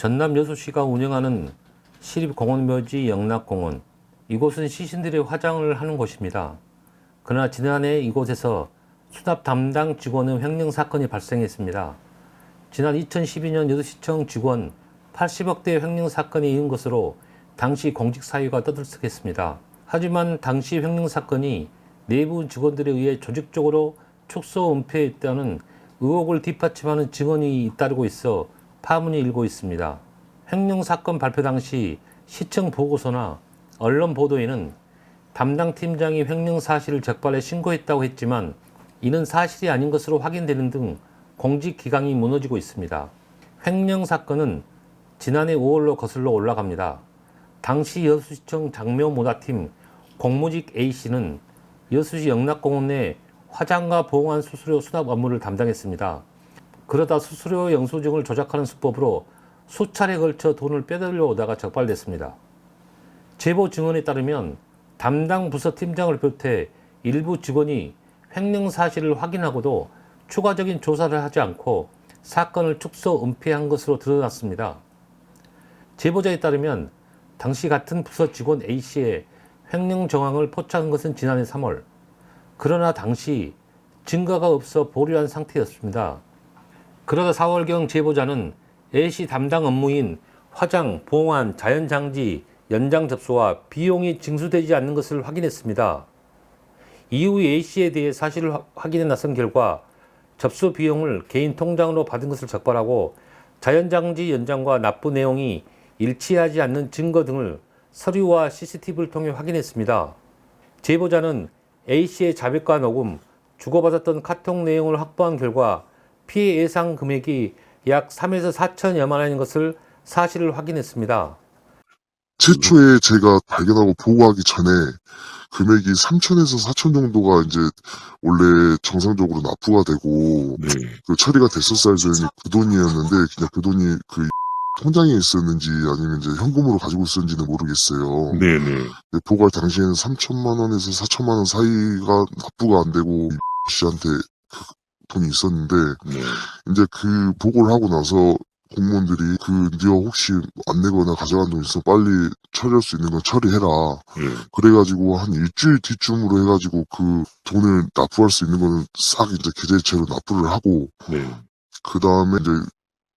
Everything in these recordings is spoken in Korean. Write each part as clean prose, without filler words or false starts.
전남 여수시가 운영하는 시립공원묘지 영락공원. 이곳은 시신들의 화장을 하는 곳입니다. 그러나 지난해 이곳에서 수납 담당 직원의 횡령 사건이 발생했습니다. 지난 2012년 여수시청 직원 80억대 횡령 사건이 이은 것으로 당시 공직 사유가 떠들썩했습니다. 하지만 당시 횡령 사건이 내부 직원들에 의해 조직적으로 축소 은폐했다는 의혹을 뒷받침하는 증언이 잇따르고 있어 파문이 일고 있습니다. 횡령 사건 발표 당시 시청 보고서나 언론 보도에는 담당 팀장이 횡령 사실을 적발해 신고했다고 했지만 이는 사실이 아닌 것으로 확인되는 등 공직 기강이 무너지고 있습니다. 횡령 사건은 지난해 5월로 거슬러 올라갑니다. 당시 여수시청 장묘모다팀 공무직 A씨는 여수시 영락공원 내 화장과 보관 수수료 수납 업무를 담당했습니다. 그러다 수수료 영수증을 조작하는 수법으로 수차례 걸쳐 돈을 빼돌려 오다가 적발됐습니다. 제보 증언에 따르면 담당 부서 팀장을 비롯해 일부 직원이 횡령 사실을 확인하고도 추가적인 조사를 하지 않고 사건을 축소 은폐한 것으로 드러났습니다. 제보자에 따르면 당시 같은 부서 직원 A씨의 횡령 정황을 포착한 것은 지난해 3월. 그러나 당시 증거가 없어 보류한 상태였습니다. 그러다 4월경 제보자는 A씨 담당 업무인 화장, 보관, 자연장지, 연장 접수와 비용이 징수되지 않는 것을 확인했습니다. 이후 A씨에 대해 사실을 확인해 나선 결과 접수 비용을 개인 통장으로 받은 것을 적발하고 자연장지 연장과 납부 내용이 일치하지 않는 증거 등을 서류와 CCTV를 통해 확인했습니다. 제보자는 A씨의 자백과 녹음, 주고받았던 카톡 내용을 확보한 결과 피해 예상 금액이 약 3에서 4천여만 원인 것을 사실을 확인했습니다. 최초에 제가 발견하고 보고하기 전에 금액이 3천에서 4천 정도가 이제 원래 정상적으로 납부가 되고 네. 그 처리가 됐었어야 되는 그 돈이었는데 그냥 그 돈이 그 통장에 있었는지 아니면 이제 현금으로 가지고 있었는지는 모르겠어요. 네네. 보고할 당시에는 3천만 원에서 4천만 원 사이가 납부가 안 되고 씨한테 그 돈이 있었는데 네. 이제 그 보고를 하고 나서 공무원들이 네가 혹시 안 내거나 가져간 돈 있어 빨리 처리할 수 있는 건 처리해라. 예. 그래가지고 한 일주일 뒤쯤으로 해가지고 그 돈을 납부할 수 있는 거는 싹 이제 계좌이체로 납부를 하고 네. 그 다음에 이제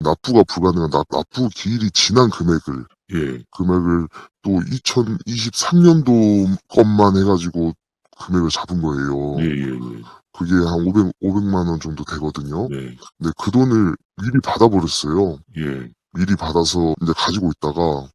납부가 불가능한 납부 기일이 지난 금액을 예. 또 2023년도 것만 해가지고 금액을 잡은 거예요. 예. 예. 그게 한 500만 원 정도 되거든요. 네. 근데 그 돈을 미리 받아버렸어요. 예. 미리 받아서 이제 가지고 있다가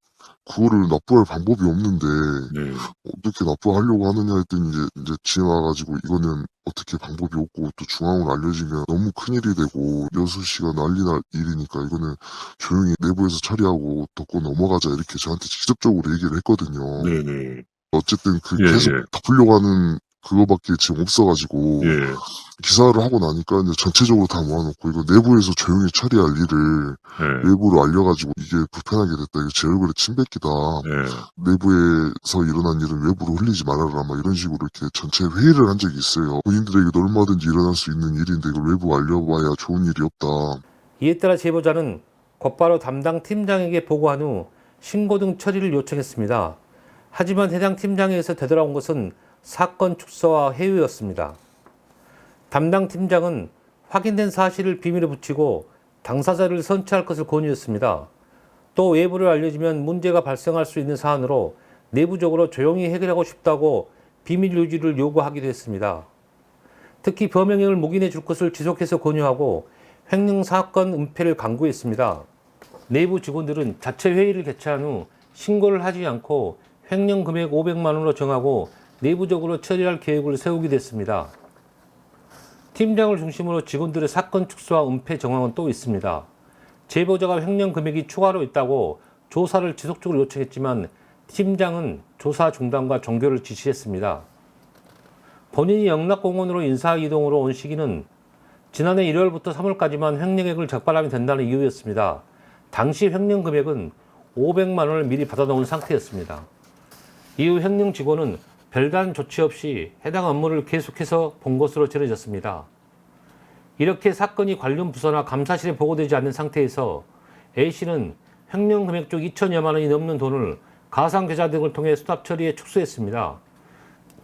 그거를 납부할 방법이 없는데 네. 어떻게 납부하려고 하느냐 했더니 이제 지나가지고 이거는 어떻게 방법이 없고 또 중앙으로 알려지면 너무 큰일이 되고 6시가 난리 날 일이니까 이거는 조용히 내부에서 처리하고 덮고 넘어가자 이렇게 저한테 직접적으로 얘기를 했거든요. 네네. 어쨌든 그 예, 계속 예. 덮으려고 하는 그거밖에 지금 없어가지고 예. 기사를 하고 나니까 이제 전체적으로 다 모아놓고 이거 내부에서 조용히 처리할 일을 예. 외부로 알려가지고 이게 불편하게 됐다. 이거 제 얼굴에 침 뱉기다. 예. 내부에서 일어난 일은 외부로 흘리지 말아라. 막 이런 식으로 이렇게 전체 회의를 한 적이 있어요. 본인들에게도 얼마든지 일어날 수 있는 일인데 이걸 외부 알려봐야 좋은 일이 없다. 이에 따라 제보자는 곧바로 담당 팀장에게 보고한 후 신고 등 처리를 요청했습니다. 하지만 해당 팀장에서 되돌아온 것은 사건 축소와 해유였습니다. 담당 팀장은 확인된 사실을 비밀에 붙이고 당사자를 선처할 것을 권유했습니다. 또 외부를 알려지면 문제가 발생할 수 있는 사안으로 내부적으로 조용히 해결하고 싶다고 비밀 유지를 요구하기도 했습니다. 특히 범행을 묵인해 줄 것을 지속해서 권유하고 횡령 사건 은폐를 강구했습니다. 내부 직원들은 자체 회의를 개최한 후 신고를 하지 않고 횡령 금액 500만 원으로 정하고 내부적으로 처리할 계획을 세우기도 했습니다. 팀장을 중심으로 직원들의 사건 축소와 은폐 정황은 또 있습니다. 제보자가 횡령 금액이 추가로 있다고 조사를 지속적으로 요청했지만 팀장은 조사 중단과 종결을 지시했습니다. 본인이 영락공원으로 인사이동으로 온 시기는 지난해 1월부터 3월까지만 횡령액을 적발하면 된다는 이유였습니다. 당시 횡령 금액은 500만 원을 미리 받아놓은 상태였습니다. 이후 횡령 직원은 별다른 조치 없이 해당 업무를 계속해서 본 것으로 전해졌습니다. 이렇게 사건이 관련 부서나 감사실에 보고되지 않는 상태에서 A씨는 횡령 금액 중 2천여만 원이 넘는 돈을 가상계좌 등을 통해 수납 처리해 축소했습니다.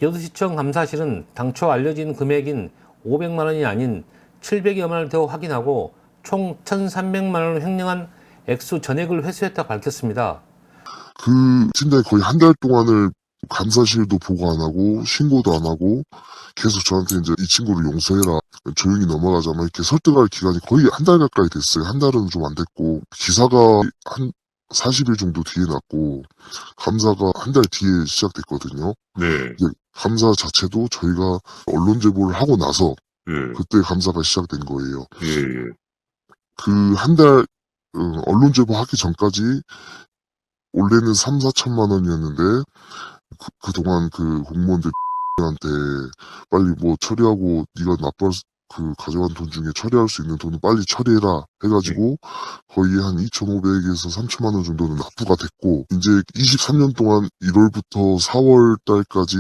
여수시청 감사실은 당초 알려진 금액인 500만 원이 아닌 700여만 원을 더 확인하고 총 1,300만 원을 횡령한 액수 전액을 회수했다고 밝혔습니다. 그 팀장이 거의 한 달 동안을 감사실도 보고 안 하고 신고도 안 하고 계속 저한테 이제 이 친구를 용서해라, 조용히 넘어가자 막 이렇게 설득할 기간이 거의 한 달 가까이 됐어요. 한 달은 좀 안 됐고, 기사가 한 40일 정도 뒤에 났고 감사가 한 달 뒤에 시작됐거든요. 네. 이제 감사 자체도 저희가 언론 제보를 하고 나서 예. 그때 감사가 시작된 거예요. 예, 예. 그 한 달 언론 제보하기 전까지 원래는 3, 4천만 원이었는데 그동안 그 공무원들한테 빨리 뭐 처리하고 네가 가져간 돈 중에 처리할 수 있는 돈은 빨리 처리해라 해가지고 거의 한 2,500에서 3천만 원 정도는 납부가 됐고, 이제 23년 동안 1월부터 4월 달까지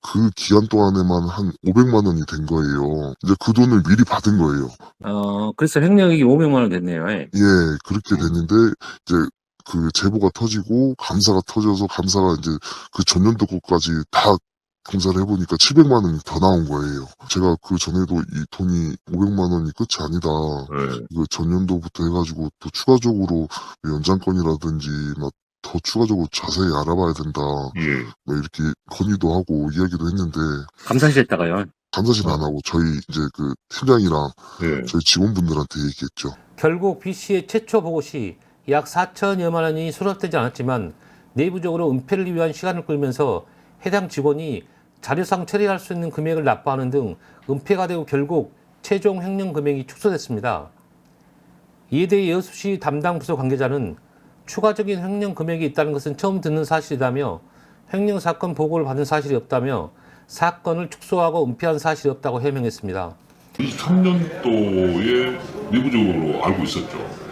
그 기간 동안에만 한 500만 원이 된 거예요. 이제 그 돈을 미리 받은 거예요. 그래서 횡령액이 500만 원 됐네요. 예. 예, 그렇게 됐는데 이제 그 제보가 터지고 감사가 터져서 감사가 이제 그 전년도 것까지 다 검사를 해보니까 700만 원이 더 나온 거예요. 제가 그 전에도 이 돈이 500만 원이 끝이 아니다. 예. 그 전년도부터 해가지고 또 추가적으로 연장건이라든지 막 더 추가적으로 자세히 알아봐야 된다. 예. 막 이렇게 건의도 하고 이야기도 했는데 감사실에다가요. 감사실 안 하고 저희 이제 그 팀장이랑 예. 저희 직원분들한테 얘기했죠. 결국 B씨의 최초 보고 시 약 4천여만 원이 수납되지 않았지만 내부적으로 은폐를 위한 시간을 끌면서 해당 직원이 자료상 처리할 수 있는 금액을 납부하는 등 은폐가 되고 결국 최종 횡령 금액이 축소됐습니다. 이에 대해 여수시 담당 부서 관계자는 추가적인 횡령 금액이 있다는 것은 처음 듣는 사실이다며 횡령 사건 보고를 받은 사실이 없다며 사건을 축소하고 은폐한 사실이 없다고 해명했습니다. 23년도에 내부적으로 알고 있었죠.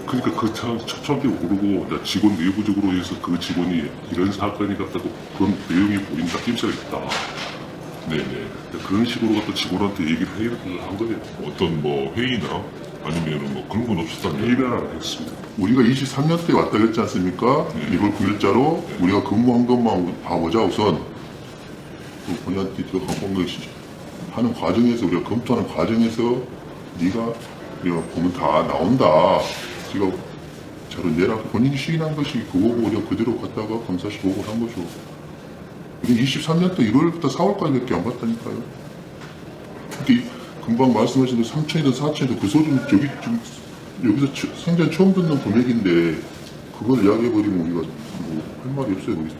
그러니까 그 처음에 모르고 직원 내부적으로 해서 그 직원이 이런 사건이 같다고 그런 내용이 보인다, 낌새가 있다. 네네. 그런 식으로 갖다 직원한테 얘기를 한 거예요. 어떤 뭐 회의나 아니면 뭐 그런 건 없었다는 회의를 안 했습니다. 우리가 23년 때 왔다 그랬지 않습니까? 이걸 9일자로 우리가 근무한 것만 봐보자. 우선 그 본인한테 들어간 것이 하는 과정에서, 우리가 검토하는 과정에서 네가 우리가 보면 다 나온다. 지가 자료 내라 본인이 시인한 것이 그거고 우리가 그대로 갔다가 검사실 보고를 한 거죠. 우리 23년도 1월부터 4월까지밖에 안 봤다니까요. 근데 금방 말씀하신 대로 3천이든 4천이든 그 소리는 저기 지금 여기서 생전 처음 듣는 금액인데 그걸 이야기해버리면 우리가 뭐 할 말이 없어요. 거기서.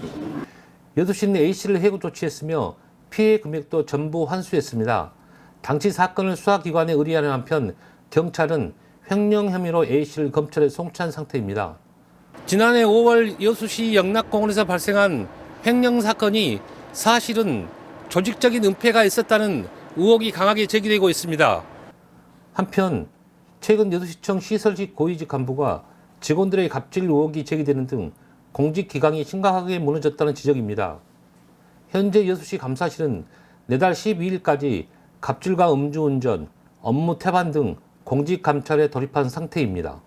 여수시는 A씨를 해고 조치했으며 피해 금액도 전부 환수했습니다. 당시 사건을 수사기관에 의뢰하는 한편 경찰은 횡령 혐의로 A씨를 검찰에 송치한 상태입니다. 지난해 5월 여수시 영락공원에서 발생한 횡령 사건이 사실은 조직적인 은폐가 있었다는 의혹이 강하게 제기되고 있습니다. 한편 최근 여수시청 시설직 고위직 간부가 직원들의 갑질 의혹이 제기되는 등 공직 기강이 심각하게 무너졌다는 지적입니다. 현재 여수시 감사실은 내달 12일까지 갑질과 음주운전, 업무 태반 등 공직 감찰에 돌입한 상태입니다.